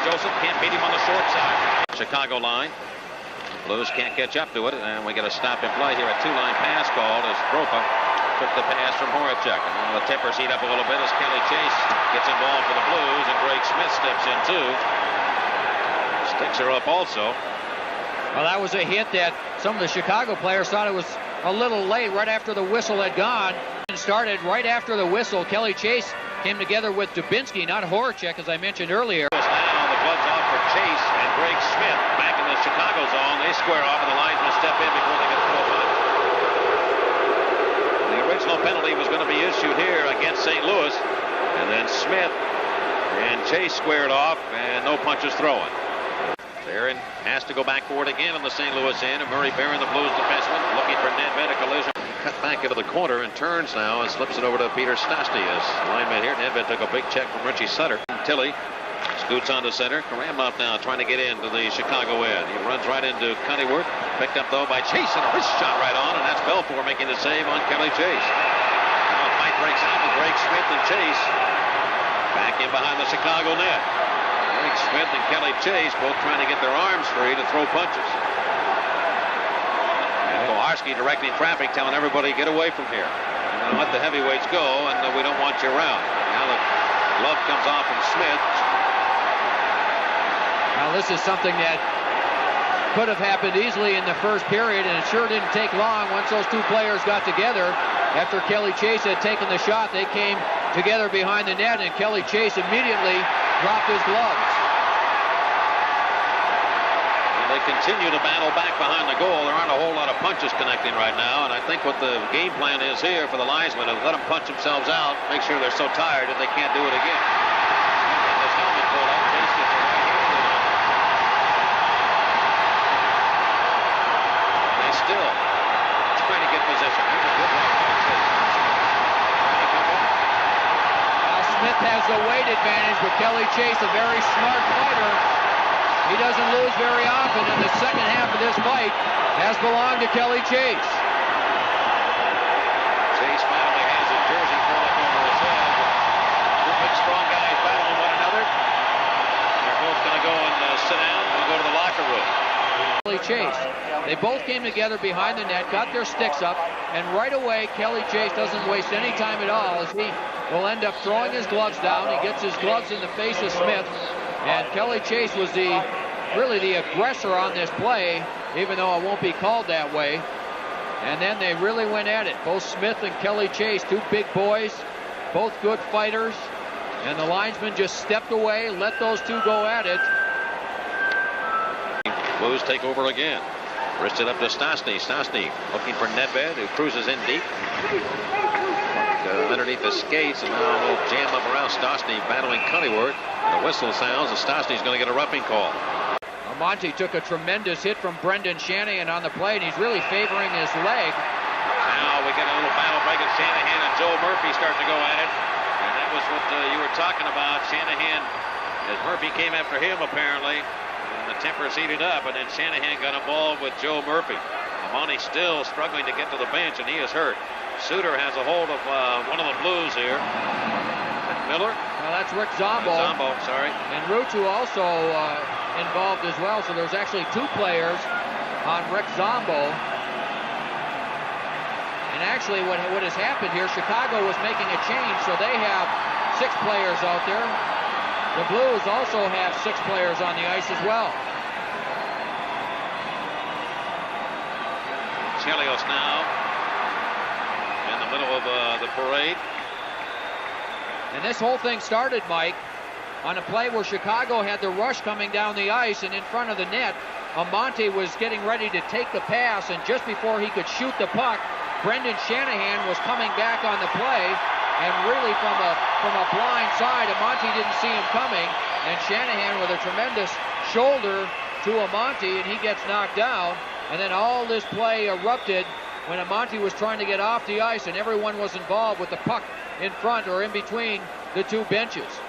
Joseph can't beat him on the short side. Chicago line. Blues can't catch up to it, and we get a stop and play here. A two-line pass called as Propa took the pass from Horacek. And now the tempers heat up a little bit as Kelly Chase gets involved for the Blues, and Greg Smith steps in too. Sticks her up also. Well, that was a hit that some of the Chicago players thought it was a little late right after the whistle had gone. And started right after the whistle. Kelly Chase came together with Dubinsky, not Horacek, as I mentioned earlier. Now the gloves off for Chase and Greg Smith back in the Chicago zone. They square off, and the linesmen step in before they get through a punch. The original penalty was going to be issued here against St. Louis, and then Smith and Chase squared off, and no punches thrown. Barron has to go back for it again on the St. Louis end, and Murray Barron, the Blues defenseman, looking for Nedved, a collision. Cut back into the corner and turns now and slips it over to Peter Stastny as lineman here. Nedved took a big check from Richie Sutter. Tilly scoots on to center. Karamov now trying to get into the Chicago end. He runs right into Cunningham. Picked up though by Chase, and a wrist shot right on, and that's Belfour making the save on Kelly Chase. Now a fight breaks out with Greg Smith and Chase back in behind the Chicago net. Greg Smith and Kelly Chase both trying to get their arms free to throw punches. Kowarski directing traffic, telling everybody get away from here. And let the heavyweights go, and we don't want you around. Now the glove comes off from Smith. Now this is something that could have happened easily in the first period, and it sure didn't take long once those two players got together. After Kelly Chase had taken the shot, they came together behind the net, and Kelly Chase immediately dropped his gloves. They continue to battle back behind the goal. There aren't a whole lot of punches connecting right now, and I think what the game plan is here for the linesmen is let them punch themselves out, make sure they're so tired that they can't do it again. This helmet pulled up, Chase gets the right hand on. They still trying to get position. Here's a good right by Chase. Smith has the weight advantage, but Kelly Chase, a very smart fighter. He doesn't lose very often, and the second half of this fight has belonged to Kelly Chase. Chase finally has his jersey pulled up over his head. Two big strong guys battling one another. They're both going to go and sit down and go to the locker room. Kelly Chase. They both came together behind the net, got their sticks up, and right away Kelly Chase doesn't waste any time at all as he will end up throwing his gloves down. He gets his gloves in the face of Smith. And Kelly Chase was really the aggressor on this play, even though it won't be called that way. And then they really went at it. Both Smith and Kelly Chase, two big boys, both good fighters. And the linesman just stepped away, let those two go at it. Blues take over again. Wristed up to Stastny. Stastny looking for Nedved, who cruises in deep. Underneath the skates, and now we'll jam up around Stastny battling Cunningham. The whistle sounds, and Stastny's going to get a roughing call. Amonte took a tremendous hit from Brendan Shanahan on the play, and he's really favoring his leg. Now we get a little battle break, and Shanahan and Joe Murphy start to go at it. And that was what you were talking about. Shanahan, as Murphy came after him, apparently, and the tempers heated up, and then Shanahan got involved with Joe Murphy. Amonte still struggling to get to the bench, and he is hurt. Suter has a hold of one of the Blues here. Miller? Well, that's Rick Zombo. Zombo, sorry. And Rutu also involved as well, so there's actually two players on Rick Zombo. And actually what has happened here, Chicago was making a change, so they have 6 players out there. The Blues also have 6 players on the ice as well. Chelios now in the middle of the parade. And this whole thing started, Mike, on a play where Chicago had the rush coming down the ice, and in front of the net, Amonte was getting ready to take the pass, and just before he could shoot the puck, Brendan Shanahan was coming back on the play, and really from a blind side, Amonte didn't see him coming, and Shanahan with a tremendous shoulder to Amonte, and he gets knocked down, and then all this play erupted when Amonte was trying to get off the ice, and everyone was involved with the puck in front or in between the two benches.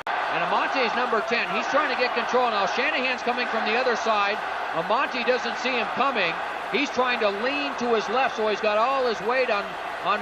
And Amonte's number 10. He's trying to get control. Now Shanahan's coming from the other side. Amonte doesn't see him coming. He's trying to lean to his left, so he's got all his weight on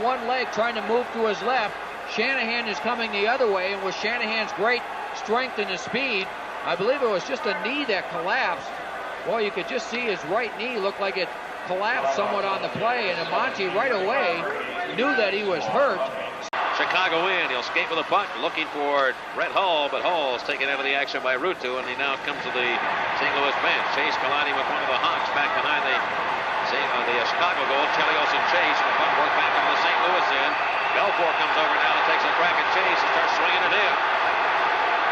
one leg trying to move to his left. Shanahan is coming the other way, and with Shanahan's great strength and his speed, I believe it was just a knee that collapsed. Boy, you could just see his right knee look like it collapsed somewhat on the play, and Amonte right away knew that he was hurt. Chicago in. He'll skate with the puck, looking for Brett Hull, but Hull is taken out of the action by Rutu, and he now comes to the St. Louis bench. Chase colliding with one of the Hawks back behind the Chicago goal. Chelios and Chase, and the puck worked back into the St. Louis end. Belfour comes over now and takes a crack at Chase and starts swinging it in.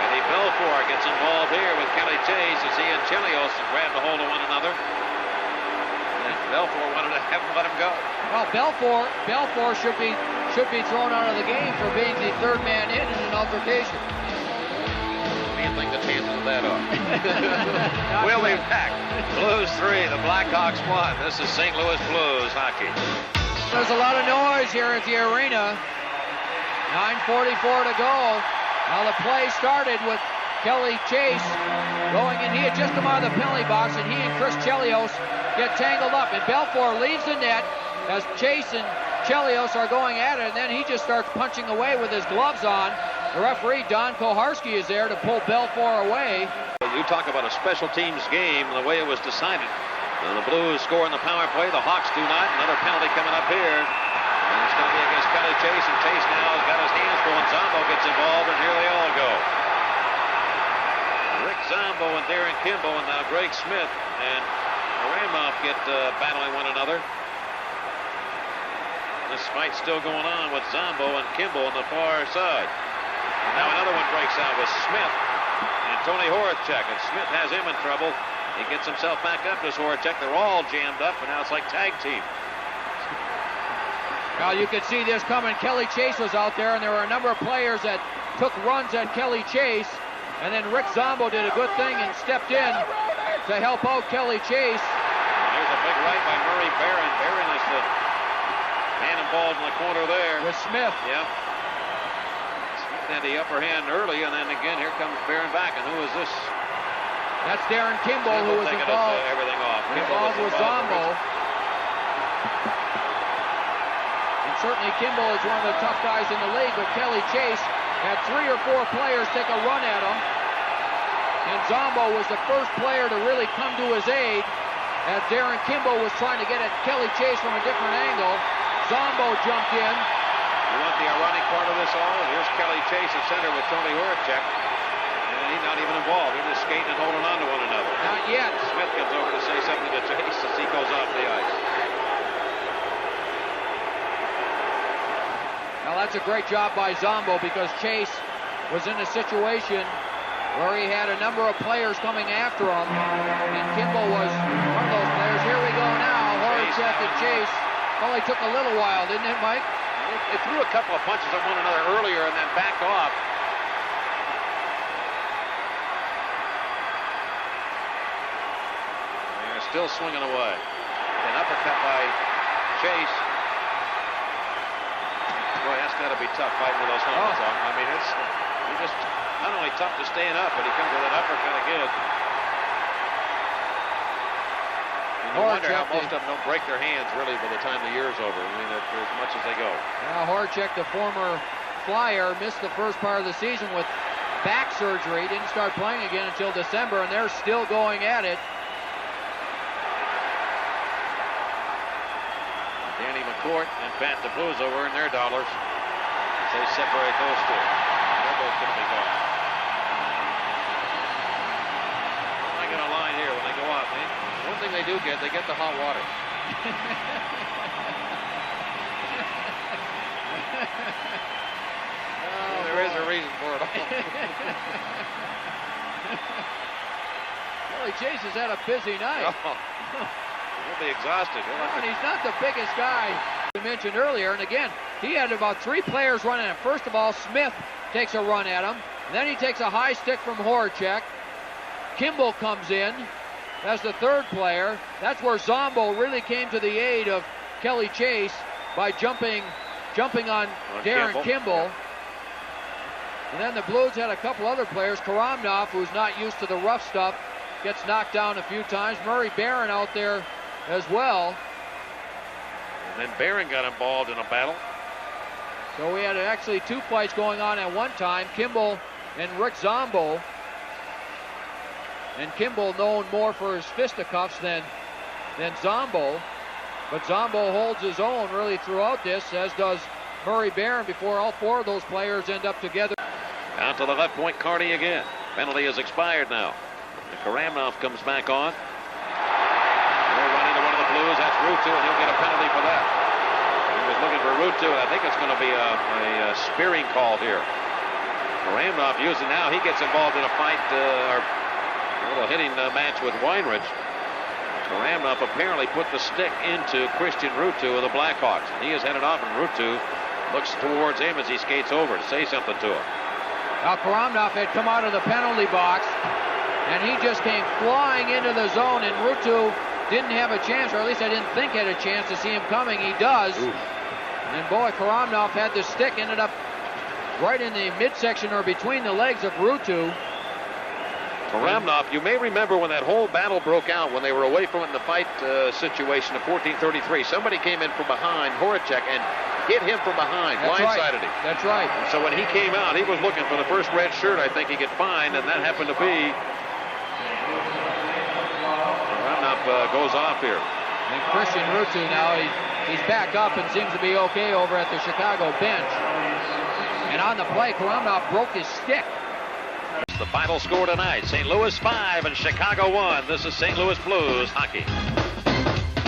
And the Belfour gets involved here with Kelly Chase as he and Chelios grabbed a hold of one another. And Belfour wanted to have him let him go. Well, Belfour should be thrown out of the game for being the third man in an altercation. What do you think the chances of that are? We'll be back. Blues 3, the Blackhawks 1. This is St. Louis Blues hockey. There's a lot of noise here at the arena. 9:44 to go. Now the play started with Kelly Chase going in. He had just come out of the penalty box, and he and Chris Chelios get tangled up. And Belfour leaves the net as Chase and Chelios are going at it, and then he just starts punching away with his gloves on. The referee, Don Koharski, is there to pull Belfour away. You talk about a special teams game, the way it was decided. The Blues score in the power play. The Hawks do not. Another penalty coming up here. And it's going to be against Kelly Chase, and Chase now has got his hands full, and Zombo gets involved, and here they all go. Rick Zombo and Darren Kimball, and now Greg Smith and Randolph get battling one another. This fight's still going on with Zombo and Kimball on the far side. Now another one breaks out with Smith and Tony Horacek, and Smith has him in trouble. He gets himself back up to Horacek. They're all jammed up, and now it's like tag team. Now you could see this coming. Kelly Chase was out there, and there were a number of players that took runs at Kelly Chase, and then Rick Zombo did a good thing and stepped in to help out Kelly Chase. And here's a big right by Murray Barron. Barron is the man involved in the corner there. With Smith. Yep. Smith had the upper hand early, and then again here comes Barron back. And who is this? That's Darren Kimball, who was involved. Everything off. Involved with Zombo. And certainly Kimball is one of the tough guys in the league, but Kelly Chase had 3 or 4 players take a run at him. And Zombo was the first player to really come to his aid as Darren Kimball was trying to get at Kelly Chase from a different angle. Zombo jumped in. You want the ironic part of this all? Here's Kelly Chase at center with Tony Horacek. And he's not even involved. They're just skating and holding on to one another. Not yet. Smith gets over to say something to Chase as he goes off the ice. Now that's a great job by Zombo, because Chase was in a situation where he had a number of players coming after him, and Kimball was one of those players. Here we go now. Horacek and Chase. Only took a little while, didn't it, Mike? They threw a couple of punches at one another earlier and then backed off. They're still swinging away. An uppercut by Chase. Boy, that's got to be tough fighting with those helmets on. I mean, it's just not only tough to stand up, but he comes with an uppercut again. You wonder how most of them don't break their hands, really, by the time the year's over. I mean, as much as they go. Now, Horacek, the former Flyer, missed the first part of the season with back surgery. Didn't start playing again until December, and they're still going at it. Danny McCourt and Pat DeBluzo earn their dollars as they separate those two. They're both going to be gone. I got a line here when they go out, man. One thing they do get, they get the hot water. There is a reason for it all. Kelly Chase has had a busy night. He'll be exhausted. And he's not the biggest guy we mentioned earlier. And again, he had about 3 players running at him. First of all, Smith takes a run at him. Then he takes a high stick from Horacek. Kimball comes in as the third player. That's where Zombo really came to the aid of Kelly Chase by jumping on Darren Kimball. And then the Blues had a couple other players. Karamnov, who's not used to the rough stuff, gets knocked down a few times. Murray Barron out there as well. And then Barron got involved in a battle. So we had actually 2 fights going on at one time. Kimball and Rick Zombo. And Kimball known more for his fisticuffs than Zombo. But Zombo holds his own really throughout this, as does Murray Barron, before all 4 of those players end up together. Out to the left point, Carney again. Penalty is expired now. Karamnov comes back on. They'll run into one of the Blues. That's Ruutu, and he'll get a penalty for that. He was looking for Ruutu, and I think it's going to be a spearing call here. Karamnov using now. He gets involved in a fight, or a little hitting match with Weinrich. Karamnov apparently put the stick into Christian Ruutu of the Blackhawks. He has headed off, and Ruutu looks towards him as he skates over to say something to him. Now Karamnov had come out of the penalty box, and he just came flying into the zone, and Ruutu didn't have a chance, or at least I didn't think had a chance to see him coming. He does. Ooh. And boy, Karamnov had the stick, ended up right in the midsection or between the legs of Ruutu. Karamnov, you may remember when that whole battle broke out, when they were away from it in the fight situation of 1433. Somebody came in from behind Horacek and hit him from behind, blindsided him. That's right. And so when he came out, he was looking for the first red shirt I think he could find, and that happened to be. Karamnov goes off here. And Christian Ruutu now, he's back up and seems to be okay over at the Chicago bench. And on the play, Karamnov broke his stick. The final score tonight, St. Louis 5 and Chicago 1. This is St. Louis Blues hockey.